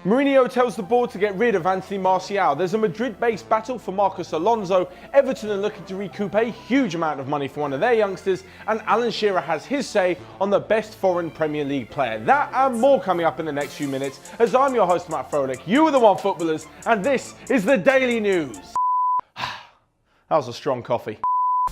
Mourinho tells the board to get rid of Anthony Martial. There's a Madrid-based battle for Marcos Alonso. Everton are looking to recoup a huge amount of money for one of their youngsters, and Alan Shearer has his say on the best foreign Premier League player. That and more coming up in the next few minutes, as I'm your host, Matt Froelich. You are the One Footballers, and this is the Daily News. That was a strong coffee.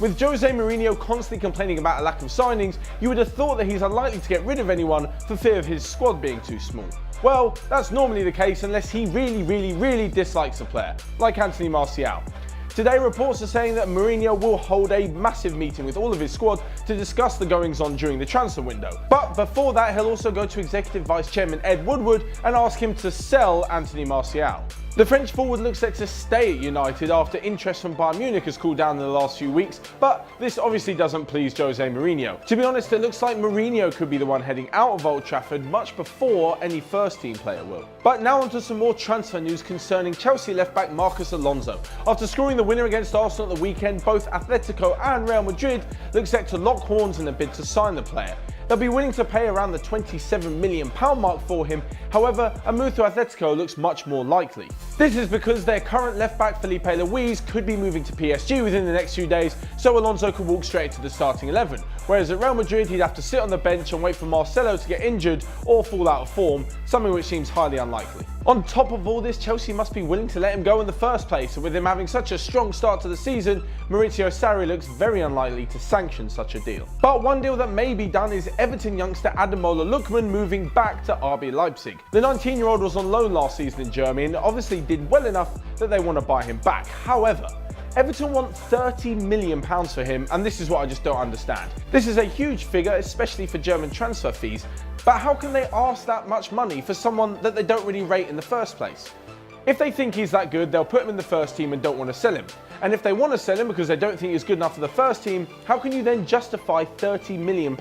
With Jose Mourinho constantly complaining about a lack of signings, you would have thought that he's unlikely to get rid of anyone for fear of his squad being too small. Well, that's normally the case unless he really dislikes a player, like Anthony Martial. Today, reports are saying that Mourinho will hold a massive meeting with all of his squad to discuss the goings-on during the transfer window. But before that, he'll also go to Executive Vice Chairman Ed Woodward and ask him to sell Anthony Martial. The French forward looks set to stay at United after interest from Bayern Munich has cooled down in the last few weeks, but this obviously doesn't please Jose Mourinho. To be honest, it looks like Mourinho could be the one heading out of Old Trafford much before any first-team player will. But now onto some more transfer news concerning Chelsea left-back Marcos Alonso. After scoring the winner against Arsenal at the weekend, both Atletico and Real Madrid look set to lock horns in a bid to sign the player. They'll be willing to pay around the £27 million mark for him. However, a move to Atletico looks much more likely. This is because their current left-back Felipe Luis could be moving to PSG within the next few days, so Alonso could walk straight into the starting 11. Whereas at Real Madrid, he'd have to sit on the bench and wait for Marcelo to get injured or fall out of form, something which seems highly unlikely. On top of all this, Chelsea must be willing to let him go in the first place, and with him having such a strong start to the season, Maurizio Sarri looks very unlikely to sanction such a deal. But one deal that may be done is Everton youngster Ademola Lookman moving back to RB Leipzig. The 19-year-old was on loan last season in Germany and obviously did well enough that they want to buy him back. However, Everton want £30 million for him, and this is what I just don't understand. This is a huge figure, especially for German transfer fees, but how can they ask that much money for someone that they don't really rate in the first place? If they think he's that good, they'll put him in the first team and don't want to sell him. And if they want to sell him because they don't think he's good enough for the first team, how can you then justify £30 million?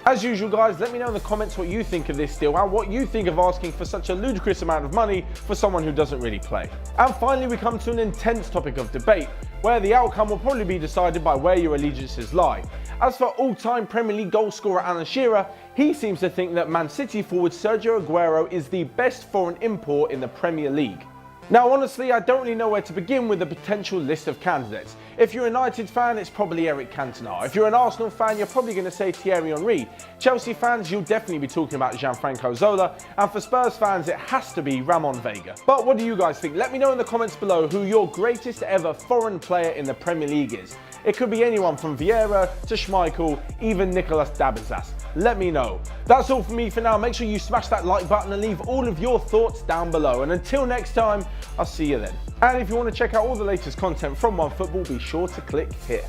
As usual, guys, let me know in the comments what you think of this deal and what you think of asking for such a ludicrous amount of money for someone who doesn't really play. And finally, we come to an intense topic of debate, where the outcome will probably be decided by where your allegiances lie. As for all-time Premier League goalscorer Alan Shearer, he seems to think that Man City forward Sergio Aguero is the best foreign import in the Premier League. Now, honestly, I don't really know where to begin with the potential list of candidates. If you're a United fan, it's probably Eric Cantona. If you're an Arsenal fan, you're probably going to say Thierry Henry. Chelsea fans, you'll definitely be talking about Gianfranco Zola. And for Spurs fans, it has to be Ramon Vega. But what do you guys think? Let me know in the comments below who your greatest ever foreign player in the Premier League is. It could be anyone from Vieira to Schmeichel, even Nicolas Dabizas. Let me know. That's all from me for now. Make sure you smash that like button and leave all of your thoughts down below. And until next time, I'll see you then. And if you want to check out all the latest content from OneFootball, be sure to click here.